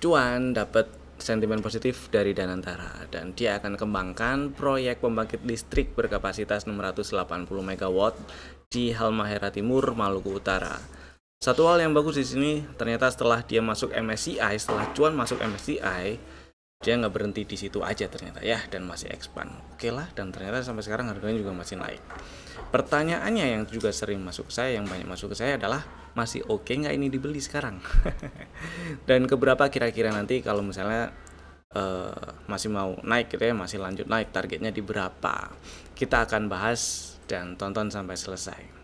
cuan, dapat sentimen positif dari Danantara, dan dia akan kembangkan proyek pembangkit listrik berkapasitas 680 MW di Halmahera Timur, Maluku Utara. Satu hal yang bagus di sini, ternyata setelah dia masuk MSCI, setelah cuan masuk MSCI, dia nggak berhenti di situ aja ternyata ya, dan masih expand. Oke lah, dan ternyata sampai sekarang harganya juga masih naik. Pertanyaannya yang juga sering masuk ke saya, yang banyak masuk ke saya adalah, masih oke nggak ini dibeli sekarang? Dan keberapa kira-kira nanti kalau misalnya masih mau naik gitu ya, masih lanjut naik, targetnya di berapa? Kita akan bahas dan tonton sampai selesai.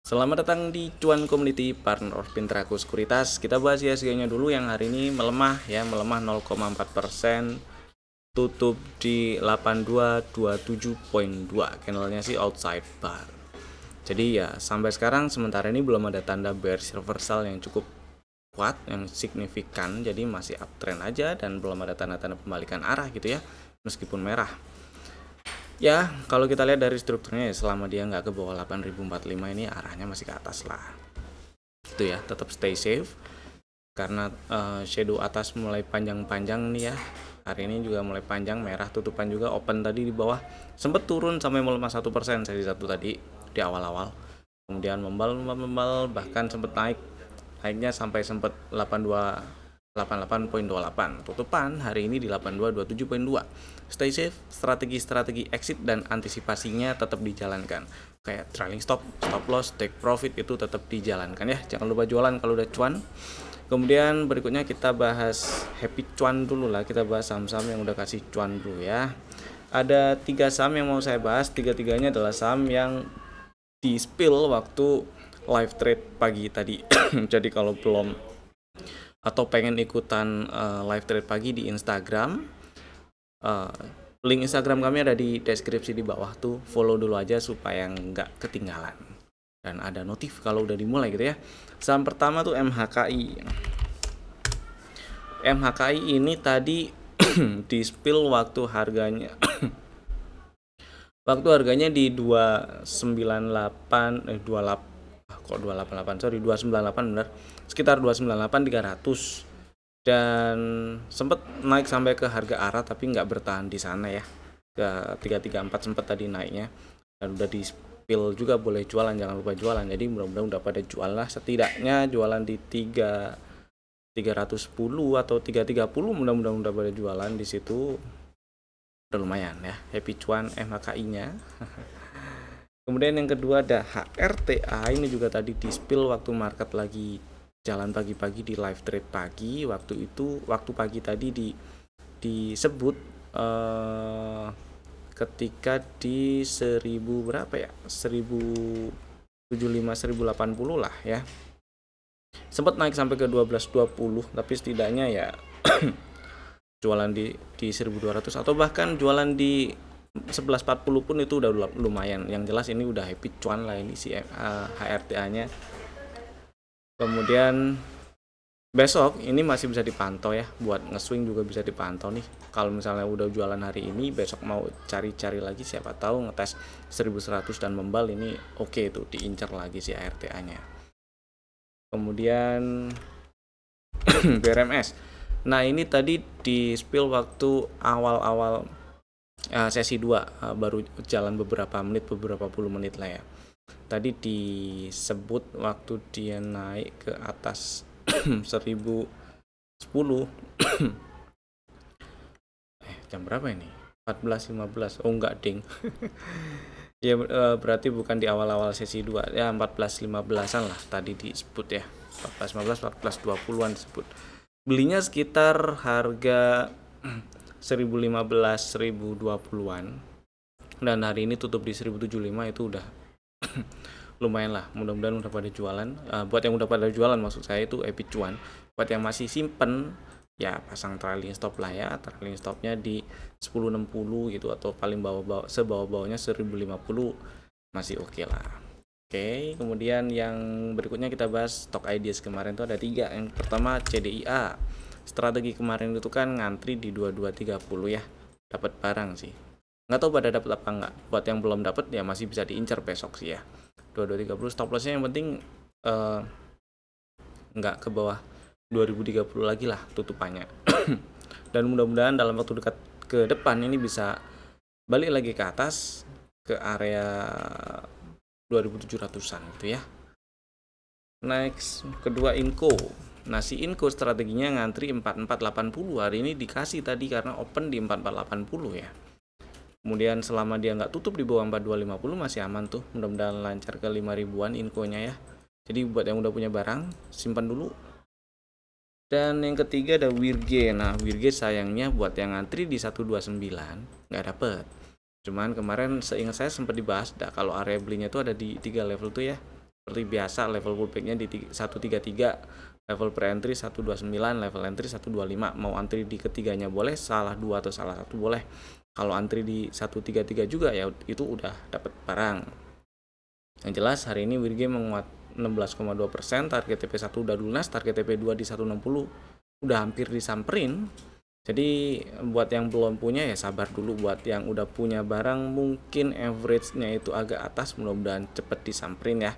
Selamat datang di Cuan Community, partner of Pintraku Sekuritas. Kita bahas IHSG-nya dulu yang hari ini melemah ya, melemah 0,4%, tutup di 8227.2. Candlenya sih outside bar. Jadi ya sampai sekarang sementara ini belum ada tanda bearish reversal yang cukup kuat, yang signifikan. Jadi masih uptrend aja dan belum ada tanda-tanda pembalikan arah gitu ya, meskipun merah. Ya, kalau kita lihat dari strukturnya ya, selama dia nggak ke bawah 8045 ini arahnya masih ke atas lah. Itu ya, tetap stay safe. Karena shadow atas mulai panjang-panjang nih ya. Hari ini juga mulai panjang, merah tutupan juga, open tadi di bawah. Sempat turun sampai melemah 1% sesi satu tadi di awal-awal. Kemudian membal, bahkan sempat naik. Naiknya sampai sempat 88.28. Tutupan hari ini di 8227.2. Stay safe, strategi exit dan antisipasinya tetap dijalankan. Kayak trailing stop loss, take profit itu tetap dijalankan ya. Jangan lupa jualan kalau udah cuan. Kemudian berikutnya kita bahas happy cuan dulu lah. Kita bahas saham-saham yang udah kasih cuan dulu ya. Ada 3 saham yang mau saya bahas. Tiga-tiganya adalah saham yang di spill waktu live trade pagi tadi. Jadi kalau belum atau pengen ikutan live trade pagi di Instagram, link Instagram kami ada di deskripsi di bawah tuh, follow dulu aja supaya nggak ketinggalan dan ada notif kalau udah dimulai gitu ya. Saham pertama tuh MHKI. MHKI ini tadi di spill waktu harganya di 298 benar, sekitar 298 300, dan sempat naik sampai ke harga arah tapi nggak bertahan di sana ya, ke 334 sempat tadi naiknya, dan udah di spill juga. Boleh jualan, jangan lupa jualan. Jadi mudah-mudahan udah pada jual lah, setidaknya jualan di 310 atau 330, mudah-mudahan udah pada jualan di situ. Udah lumayan ya, happy cuan MHKI-nya. Kemudian yang kedua ada HRTA. Ini juga tadi di spill waktu market lagi jalan pagi-pagi di live trade pagi. Waktu pagi tadi disebut ketika di 1000 berapa ya, 1075 1080 lah ya. Sempat naik sampai ke 1220, tapi setidaknya ya jualan di 1200 atau bahkan jualan di 1140 pun itu udah lumayan. Yang jelas ini udah happy cuan lah ini si HRTA-nya. Kemudian besok ini masih bisa dipantau ya, buat nge-swing juga bisa dipantau nih. Kalau misalnya udah jualan hari ini, besok mau cari-cari lagi, siapa tahu ngetes 1100 dan membal, ini oke tuh diincar lagi si HRTA-nya. Kemudian BRMS. Nah, ini tadi di spill waktu awal-awal sesi 2, baru jalan beberapa puluh menit lah ya. Tadi disebut waktu dia naik ke atas 1010. Jam berapa ini? 14.15. Oh enggak ding. Ya berarti bukan di awal-awal sesi 2 ya, 14.15an lah tadi disebut ya. 14.15, 14.20an disebut. Belinya sekitar harga 1015, 1020-an, dan hari ini tutup di 1075. Itu udah lumayan lah. Mudah-mudahan udah pada jualan. Buat yang udah pada jualan maksud saya itu happy cuan. Buat yang masih simpen ya pasang trailing stop lah ya. Trailing stopnya di 1060 gitu, atau paling sebawah-bawahnya 1050 masih oke lah. Oke, kemudian yang berikutnya kita bahas stock ideas. Kemarin tuh ada 3. Yang pertama CDIA. Strategi kemarin itu kan ngantri di 2230 ya. dapat barang sih. Nggak tahu pada dapat apa nggak. Buat yang belum dapat ya masih bisa diincar besok sih ya. 2230 stop lossnya yang penting nggak ke bawah 2030 lagi lah tutupannya. Dan mudah-mudahan dalam waktu dekat ke depan ini bisa balik lagi ke atas ke area 2700-an gitu ya. Next, kedua Inco. Nah, si Inco strateginya ngantri 4480. Hari ini dikasih tadi karena open di 4480 ya. Kemudian selama dia nggak tutup di bawah 4250 masih aman tuh. Mudah-mudahan lancar ke 5000-an Inco-nya ya. Jadi buat yang udah punya barang, simpan dulu. Dan yang ketiga ada Wirge. Nah, Wirge sayangnya buat yang ngantri di 129 nggak dapet. Cuman kemarin seingat saya sempat dibahas kalau area belinya tuh ada di 3 level tuh ya. Seperti biasa level pullbacknya di 133, level pre-entry 129, level entry 125. Mau antri di ketiganya boleh, salah dua atau salah satu boleh. Kalau antri di 133 juga ya itu udah dapat barang. Yang jelas hari ini Wirge menguat 16,2%, target TP1 udah lunas, target TP2 di 160 udah hampir disamperin. Jadi buat yang belum punya ya sabar dulu, buat yang udah punya barang mungkin average-nya itu agak atas, mudah-mudahan cepet disamperin ya.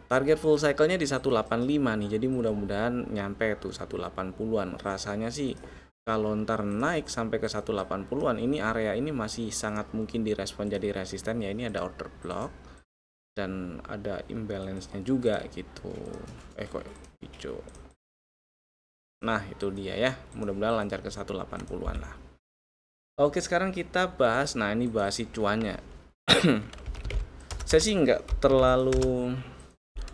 Target full cycle-nya di 185 nih, jadi mudah-mudahan nyampe tuh 180-an. Rasanya sih kalau ntar naik sampai ke 180-an, ini area ini masih sangat mungkin direspon jadi resisten ya. Ini ada order block dan ada imbalance-nya juga gitu. Kok hijau. Nah, itu dia ya. Mudah-mudahan lancar ke 180-an lah. Oke, sekarang kita bahas. Nah, ini bahas si cuannya. Saya sih nggak terlalu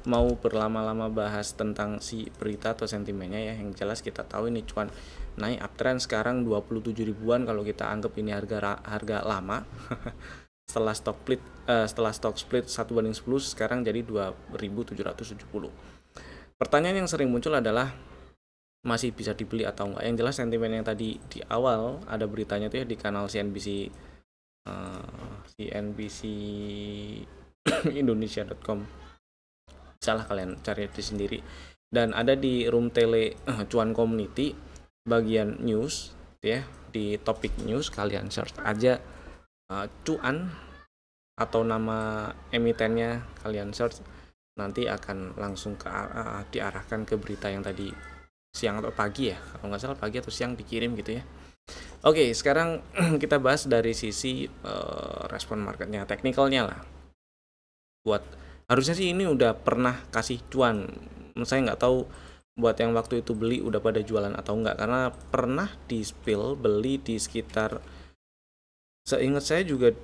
mau berlama-lama bahas tentang si berita atau sentimennya ya. Yang jelas kita tahu ini cuan naik uptrend sekarang 27 ribuan kalau kita anggap ini harga lama. setelah stock split 1/10 sekarang jadi 2.770. Pertanyaan yang sering muncul adalah masih bisa dibeli atau enggak. Yang jelas sentimen yang tadi di awal ada beritanya tuh ya di kanal CNBC Indonesia.com. Salah kalian cari di sendiri. Dan ada di room tele cuan community bagian news ya, di topik news kalian search aja cuan atau nama emitennya, kalian search nanti akan langsung diarahkan ke berita yang tadi siang atau pagi ya, kalau nggak salah pagi atau siang dikirim gitu ya. Oke, sekarang kita bahas dari sisi respon marketnya, teknikalnya lah. Buat harusnya sih ini udah pernah kasih cuan. Saya nggak tahu buat yang waktu itu beli udah pada jualan atau enggak, karena pernah di spill beli di sekitar, seingat saya juga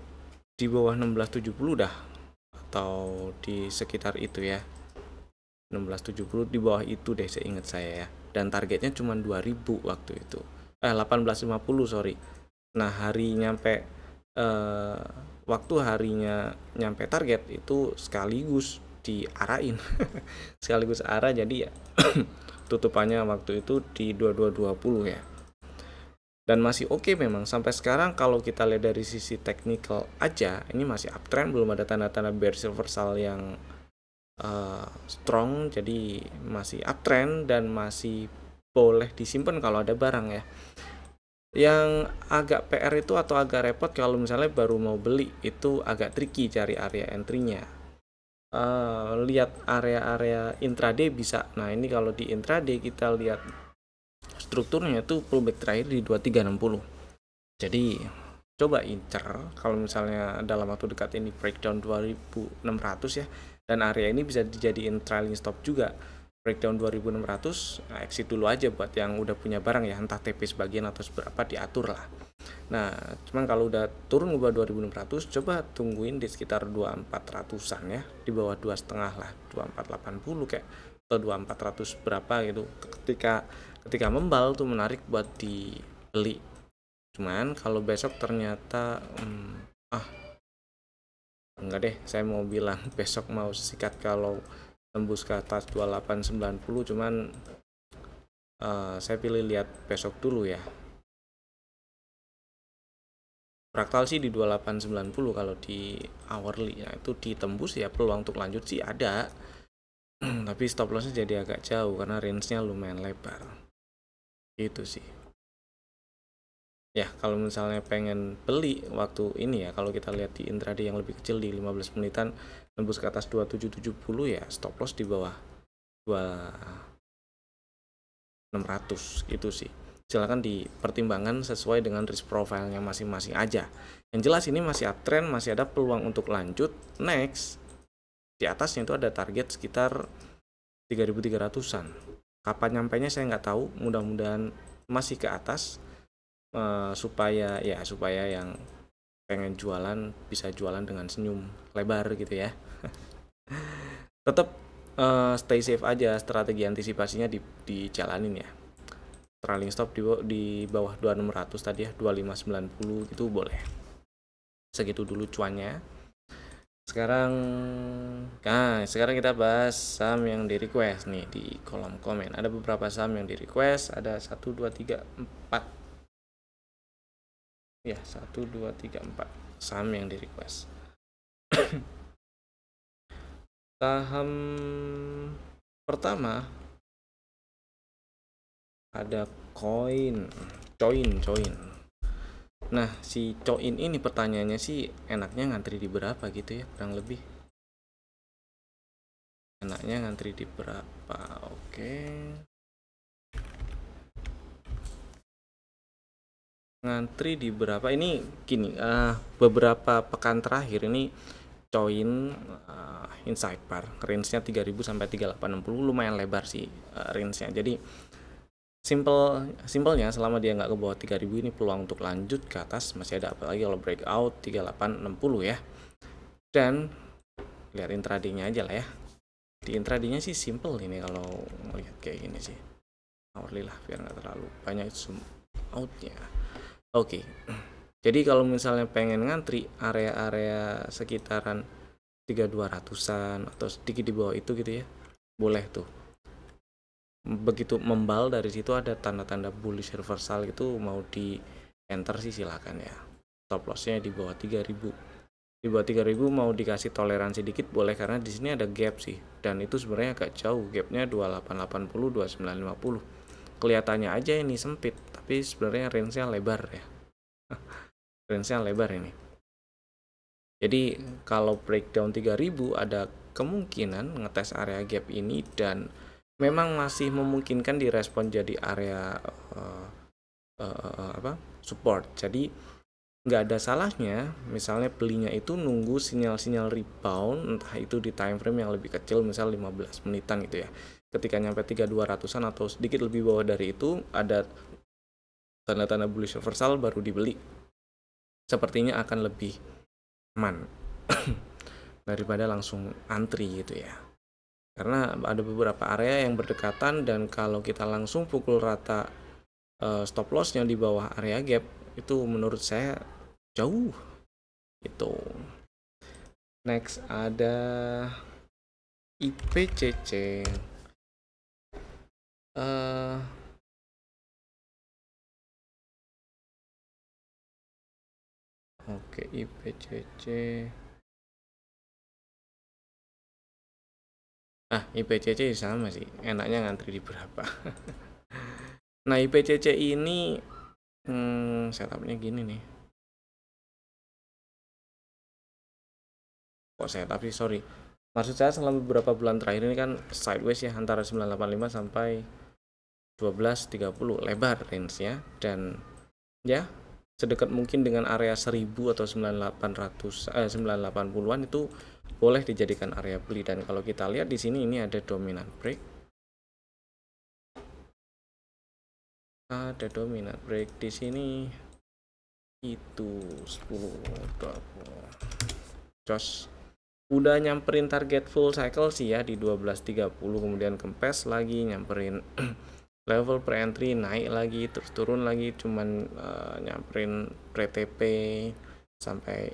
di bawah 1670 dah, atau di sekitar itu ya, 1670 di bawah itu deh seingat saya ya. Dan targetnya cuma 2000 waktu itu, 1850 sorry. Nah waktu harinya nyampe target itu sekaligus diarahin sekaligus arah, jadi ya tutupannya waktu itu di 2220 ya. Dan masih oke memang sampai sekarang. Kalau kita lihat dari sisi teknikal aja ini masih uptrend, belum ada tanda-tanda bearish reversal yang strong, jadi masih uptrend dan masih boleh disimpan kalau ada barang ya. Yang agak PR itu atau agak repot kalau misalnya baru mau beli, itu agak tricky cari area entry-nya. Lihat area-area intraday bisa. Nah ini kalau di intraday kita lihat strukturnya itu pullback terakhir di 2360. Jadi coba incer kalau misalnya dalam waktu dekat ini breakdown 2600 ya, dan area ini bisa dijadiin trailing stop juga. Breakdown 2600, exit dulu aja buat yang udah punya barang ya, entah TP sebagian atau seberapa diatur lah. Nah cuman kalau udah turun ke bawah 2600, coba tungguin di sekitar 2400-an ya, di bawah 2,5 lah, 2480 kayak, atau 2400 berapa gitu. Ketika membal tuh menarik buat dibeli. Cuman kalau besok ternyata enggak deh, saya mau bilang besok mau sikat kalau tembus ke atas 2890, cuman saya pilih lihat besok dulu ya. Fraktal sih di 2890 kalau di hourly. Nah itu ditembus ya peluang untuk lanjut sih ada. Tapi stop lossnya jadi agak jauh karena range-nya lumayan lebar. Itu sih. Ya, kalau misalnya pengen beli waktu ini ya, kalau kita lihat di intraday yang lebih kecil di 15 menitan nembus ke atas 2770 ya, stop loss di bawah 2600 gitu sih. Silakan dipertimbangkan sesuai dengan risk profile-nya masing-masing aja. Yang jelas ini masih uptrend, masih ada peluang untuk lanjut. Next, di atasnya itu ada target sekitar 3300-an. Kapan nyampainya saya nggak tahu, mudah-mudahan masih ke atas. Supaya yang pengen jualan bisa jualan dengan senyum lebar gitu ya. Tetap stay safe aja, strategi antisipasinya dijalanin ya. Trailing stop di bawah 2600 tadi ya, 2590 itu boleh. Segitu dulu cuannya. Sekarang kita bahas saham yang di request nih di kolom komen. Ada beberapa saham yang di request, ada 1 2 3 4. Ya, 1 2 3 4 saham yang di request. Saham pertama ada coin. Nah, si coin ini pertanyaannya sih enaknya ngantri di berapa gitu ya, kurang lebih. Enaknya ngantri di berapa? Oke. Ngantri di berapa? Ini gini, beberapa pekan terakhir ini coin inside par range-nya 3000 sampai 3860 lumayan lebar sih range-nya. Jadi simpelnya selama dia nggak ke bawah 3000 ini peluang untuk lanjut ke atas masih ada, apalagi kalau breakout 3860 ya. Dan lihat intraday-nya aja lah ya. Di intraday-nya sih simple ini kalau melihat kayak gini sih. Hourly lah biar nggak terlalu banyak zoom out-nya. Oke. Jadi kalau misalnya pengen ngantri area-area sekitaran 3200-an atau sedikit di bawah itu gitu ya, boleh tuh. Begitu membal dari situ ada tanda-tanda bullish reversal gitu, mau di enter sih silakan ya. Stop loss-nya di bawah 3000. Di bawah 3000 mau dikasih toleransi dikit boleh, karena di sini ada gap sih. Dan itu sebenarnya agak jauh, gapnya 2880 2950. Kelihatannya aja ini sempit, tapi sebenarnya range-nya lebar ya. Range-nya lebar ini. Jadi kalau breakdown 3000 ada kemungkinan ngetes area gap ini dan memang masih memungkinkan direspon jadi area support. Jadi nggak ada salahnya misalnya belinya itu nunggu sinyal-sinyal rebound, entah itu di time frame yang lebih kecil, misal 15 menitan gitu ya. Ketika nyampe 3200-an atau sedikit lebih bawah dari itu ada tanda-tanda bullish reversal baru dibeli. Sepertinya akan lebih aman daripada langsung antri gitu ya. Karena ada beberapa area yang berdekatan dan kalau kita langsung pukul rata stop loss-nya di bawah area gap itu menurut saya jauh gitu. Next ada IPCC. Oke, IPCC. IPCC sama sih, enaknya ngantri di berapa. Nah, IPCC ini setupnya gini nih. Kok setup sih, sorry. Maksud saya selama beberapa bulan terakhir ini kan sideways ya, antara 985 sampai 1230 lebar range-nya, dan ya sedekat mungkin dengan area 1000 atau 980-an itu boleh dijadikan area beli. Dan kalau kita lihat di sini ini ada dominant break. Ada dominant break di sini itu 10 jos. Udah nyamperin target full cycle sih ya di 1230, kemudian kempes lagi nyamperin level pre-entry, naik lagi terus turun lagi, cuman nyamperin pre-TP sampai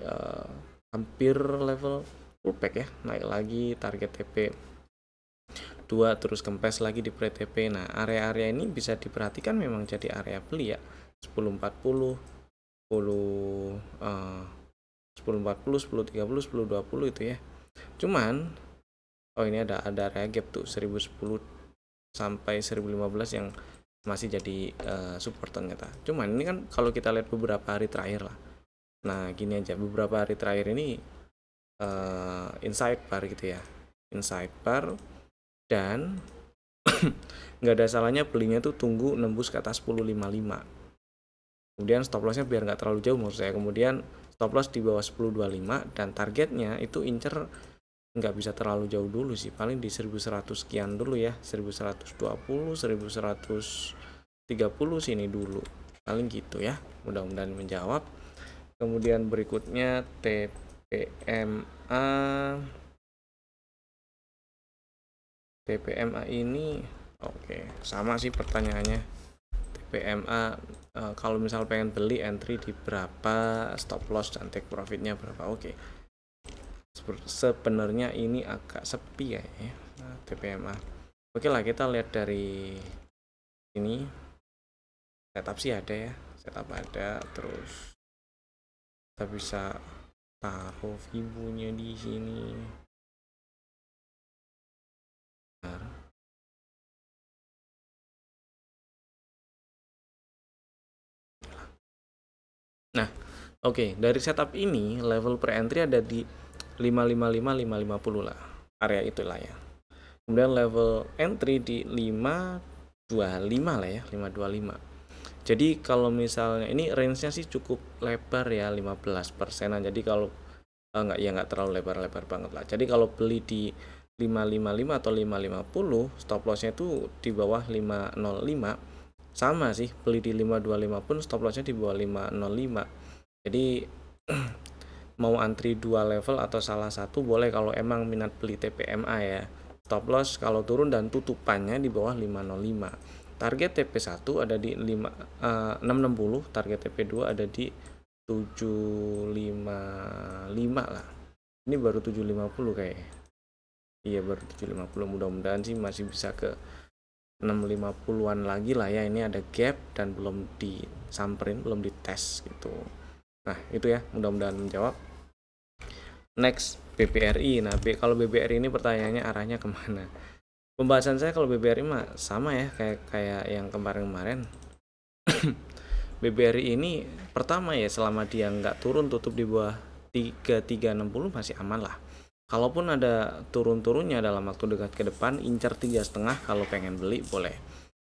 hampir level pullback ya, naik lagi target TP 2 terus kempes lagi di pre-TP. Nah, area-area ini bisa diperhatikan memang jadi area beli ya. 1040 1030 1020 itu ya. Cuman ini ada area gap tuh 1010 sampai 1015 yang masih jadi support ternyata. Cuman ini kan kalau kita lihat beberapa hari terakhir lah. Nah gini aja, beberapa hari terakhir ini inside bar gitu ya, inside bar, dan nggak ada salahnya belinya tuh tunggu nembus ke atas 10.55. Kemudian stop lossnya biar nggak terlalu jauh maksud saya. Kemudian stop loss di bawah 10.25 dan targetnya itu incer nggak bisa terlalu jauh dulu sih, paling di 1100 sekian dulu ya, 1120, 1130 sini dulu, paling gitu ya. Mudah-mudahan menjawab. Kemudian berikutnya TPMA ini oke, sama sih pertanyaannya. TPMA kalau misal pengen beli entry di berapa, stop loss dan take profitnya berapa. Oke. Sebenarnya ini agak sepi ya, TPMA. Oke lah, kita lihat dari ini setup sih ada ya, setup ada, terus kita bisa taruh Fibo-nya di sini. Nah, oke, dari setup ini level per entry ada di 555 550 lah, area itulah ya. Kemudian level entry di 525 lah ya, 525. Jadi kalau misalnya ini range-nya sih cukup lebar ya, 15%-an. Jadi kalau nggak terlalu lebar-lebar banget lah. Jadi kalau beli di 555 atau 550, stop loss-nya itu di bawah 505. Sama sih, beli di 525 pun stop loss-nya di bawah 505. Jadi mau antri dua level atau salah satu boleh kalau emang minat beli TPMA ya. Stop loss kalau turun dan tutupannya di bawah 505. Target TP1 ada di 660, target TP2 ada di 755 lah. Ini baru 750 kayak. Iya, baru 750. Mudah-mudahan sih masih bisa ke 650-an lagi lah ya. Ini ada gap dan belum disamperin, belum dites gitu. Nah, itu ya, mudah-mudahan menjawab. Next, BBRI. Nah, kalau BBRI ini pertanyaannya arahnya kemana? Pembahasan saya kalau BBRI mah sama ya, kayak yang kemarin-kemarin. BBRI ini pertama ya, selama dia nggak turun tutup di bawah 3360 masih aman lah. Kalaupun ada turun-turunnya dalam waktu dekat ke depan, incar 3,5 kalau pengen beli boleh.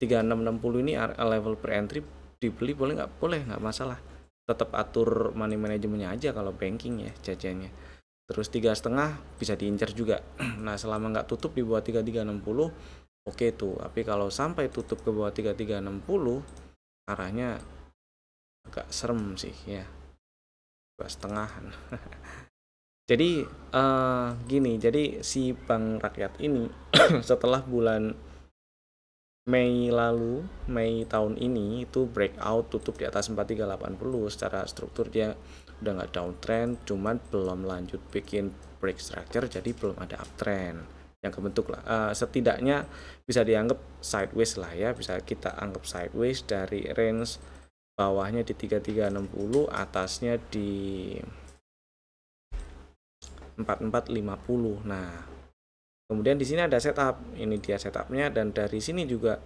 3660 ini level per entry, dibeli boleh nggak? Boleh, nggak masalah. Tetap atur money manajemennya aja kalau banking ya, jajannya. Terus 3,5 bisa diincar juga. Nah, selama nggak tutup di bawah 3360 oke tuh. Tapi kalau sampai tutup ke bawah 3360 arahnya agak serem sih ya, 2,5. Jadi gini, jadi si Bank Rakyat ini setelah bulan Mei lalu, Mei tahun ini itu breakout tutup di atas 4380. Secara struktur dia udah nggak downtrend, cuman belum lanjut bikin break structure, jadi belum ada uptrend yang kebentuk lah. Setidaknya bisa dianggap sideways lah ya, bisa kita anggap sideways dari range bawahnya di 3360, atasnya di 4450. Nah, kemudian di sini ada setup, ini dia setupnya, dan dari sini juga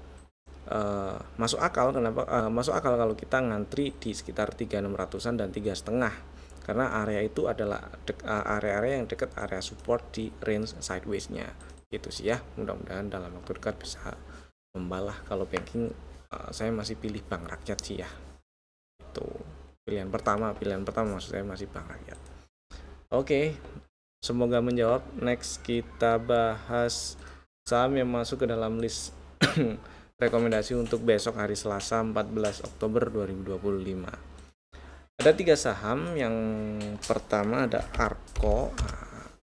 masuk akal. Kenapa masuk akal kalau kita ngantri di sekitar 3600-an dan 3,5, karena area itu adalah area-area yang dekat area support di range sideways-nya gitu sih ya. Mudah-mudahan dalam waktu dekat bisa membalah. Kalau banking saya masih pilih Bank Rakyat sih ya, itu pilihan pertama maksud saya masih Bank Rakyat. Oke, semoga menjawab. Next kita bahas saham yang masuk ke dalam list rekomendasi untuk besok hari Selasa 14 Oktober 2025. Ada 3 saham. Yang pertama ada Arko.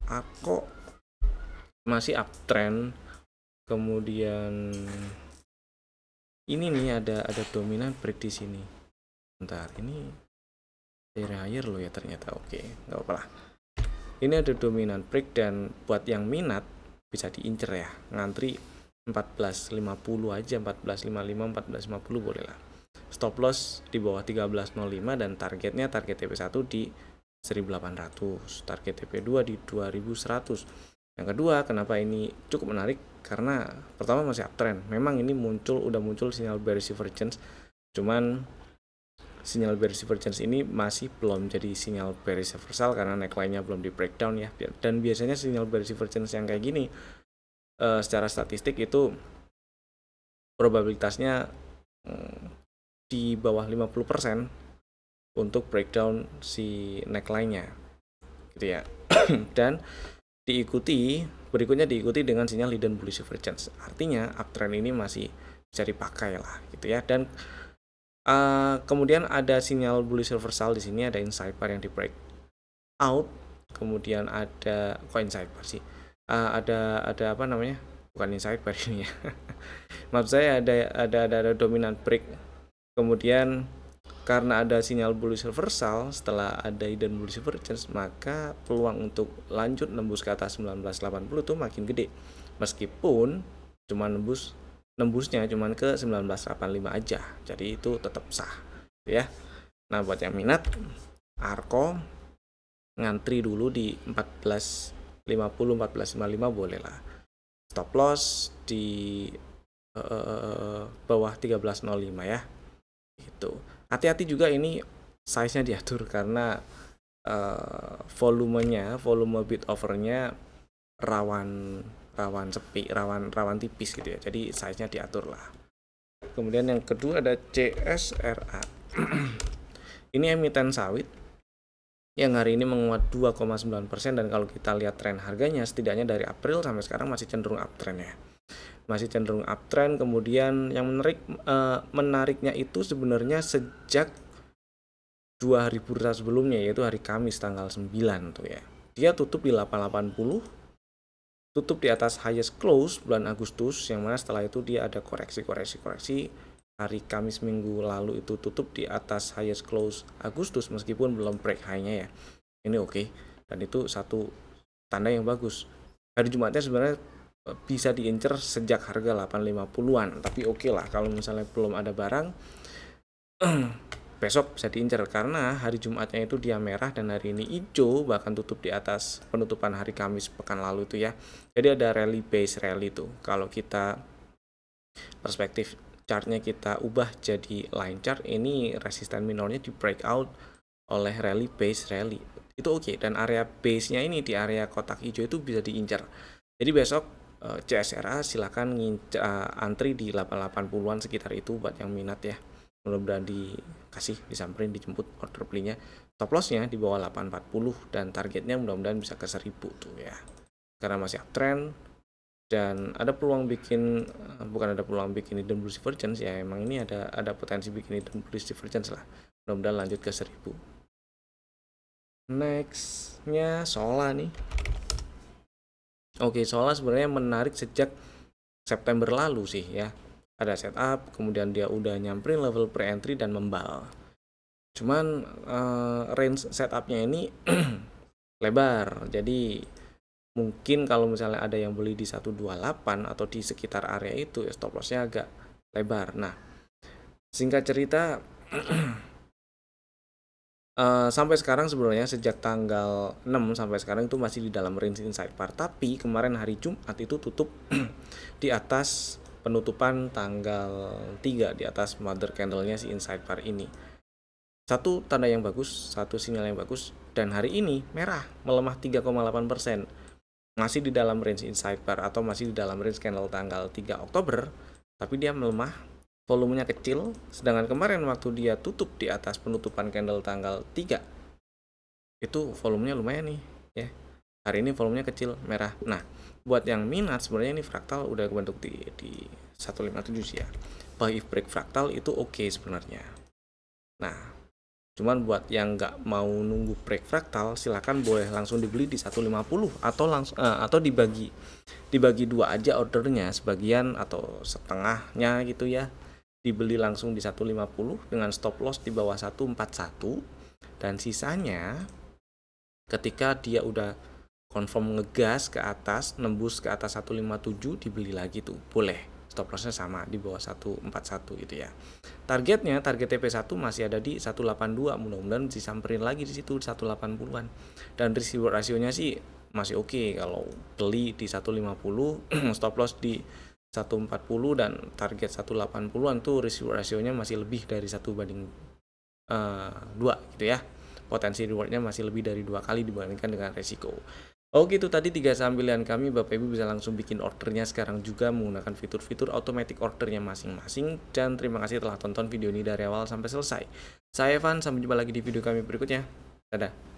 Arko masih uptrend. Kemudian ini nih ada dominan break di sini. Bentar, ini dari higher loh ya ternyata. Oke, nggak apa-apa lah. Ini ada dominan break, dan buat yang minat bisa diincer ya, ngantri 1450 aja, 1455, 1450 boleh lah. Stop loss di bawah 1305 dan target TP1 di 1800, target TP2 di 2100. Yang kedua, kenapa ini cukup menarik? Karena pertama masih uptrend. Memang ini udah muncul sinyal bearish divergence. Cuman sinyal bearish divergence ini masih belum jadi sinyal bearish reversal karena neckline-nya belum di breakdown ya. Dan biasanya sinyal bearish divergence yang kayak gini secara statistik itu probabilitasnya di bawah 50% untuk breakdown si neckline-nya gitu ya. Dan berikutnya diikuti dengan sinyal hidden bullish divergence. Artinya uptrend ini masih bisa dipakai lah gitu ya. Dan kemudian ada sinyal bullish reversal di sini, ada inside bar yang di break out. Kemudian ada inside bar sih. Ada apa namanya? Bukan inside bar ini ya. Maksud saya ada dominant break. Kemudian karena ada sinyal bullish reversal setelah ada hidden bullish divergence, maka peluang untuk lanjut nembus ke atas 1980 itu makin gede. Meskipun cuma nembusnya cuma ke 1985 aja. Jadi itu tetap sah ya. Nah, buat yang minat Arko ngantri dulu di 1450 1455 boleh lah. Stop loss di bawah 1305 ya. Gitu. Hati-hati juga ini size-nya diatur karena volume bid overnya rawan sepi, rawan tipis gitu ya. Jadi size-nya diatur lah. Kemudian yang kedua ada CSRA. Ini emiten sawit yang hari ini menguat 2,9% dan kalau kita lihat tren harganya setidaknya dari April sampai sekarang masih cenderung uptrend ya. Masih cenderung uptrend. Kemudian yang menariknya itu sebenarnya sejak 2 hari bursa sebelumnya, yaitu hari Kamis tanggal 9 tuh ya. Dia tutup di 880, tutup di atas highest close bulan Agustus, yang mana setelah itu dia ada koreksi. Hari Kamis minggu lalu itu tutup di atas highest close Agustus meskipun belum break high-nya ya. Ini oke. Dan itu satu tanda yang bagus. Hari Jumatnya sebenarnya bisa diincer sejak harga 850-an, tapi oke lah kalau misalnya belum ada barang besok bisa diincer karena hari Jumatnya itu dia merah dan hari ini hijau, bahkan tutup di atas penutupan hari Kamis pekan lalu itu ya. Jadi ada rally base rally itu. Kalau kita perspektif chartnya kita ubah jadi line chart, ini resisten minornya di breakout oleh rally base rally itu oke. Dan area base nya ini di area kotak hijau itu bisa diincar. Jadi besok CSRA silakan antri di 880-an sekitar itu buat yang minat ya. Mudah-mudahan disamperin, dijemput order belinya. Stop loss-nya di bawah 840 dan targetnya mudah-mudahan bisa ke 1000 tuh ya. Karena masih uptrend dan ada peluang bikin hidden bullish divergence ya. Emang ini ada potensi bikin hidden bullish divergence lah. Mudah-mudahan lanjut ke 1000. Next-nya Sola nih. Oke, Sola sebenarnya menarik sejak September lalu sih ya. Ada setup, kemudian dia udah nyamperin level pre-entry dan membal. Cuman range setupnya ini lebar. Jadi mungkin kalau misalnya ada yang beli di 128 atau di sekitar area itu ya stop loss-nya agak lebar. Nah, singkat cerita sampai sekarang sebenarnya sejak tanggal 6 sampai sekarang itu masih di dalam range inside bar, tapi kemarin hari Jumat itu tutup di atas penutupan tanggal 3, di atas mother candle-nya si inside bar ini. Satu tanda yang bagus, satu sinyal yang bagus, dan hari ini merah melemah 3,8%. Masih di dalam range inside bar atau masih di dalam range candle tanggal 3 Oktober, tapi dia melemah. Volumenya kecil, sedangkan kemarin waktu dia tutup di atas penutupan candle tanggal 3 itu volumenya lumayan nih ya. Hari ini volumenya kecil, merah. Nah, buat yang minat sebenarnya ini fraktal udah kebentuk di 157 sih ya. Buy if break fraktal itu oke sebenarnya. Nah, cuman buat yang nggak mau nunggu break fraktal, silakan boleh langsung dibeli di 150 atau dibagi dua aja ordernya, sebagian atau setengahnya gitu ya. Dibeli langsung di 150 dengan stop loss di bawah 141 dan sisanya ketika dia udah confirm ngegas ke atas, nembus ke atas 157 dibeli lagi tuh. Boleh. Stop lossnya sama di bawah 141 gitu ya. Target TP1 masih ada di 182, mudah-mudahan disamperin lagi di situ 180-an. Dan risk reward rasionya sih masih oke. Kalau beli di 150 stop loss di 140 dan target 180-an tuh rasionya masih lebih dari 1/2 gitu ya. Potensi rewardnya masih lebih dari 2 kali dibandingkan dengan resiko. Oke, itu tadi 3 saham pilihan kami. Bapak Ibu bisa langsung bikin ordernya sekarang juga menggunakan fitur-fitur automatic ordernya masing-masing. Dan terima kasih telah tonton video ini dari awal sampai selesai. Saya Evan, sampai jumpa lagi di video kami berikutnya. Dadah.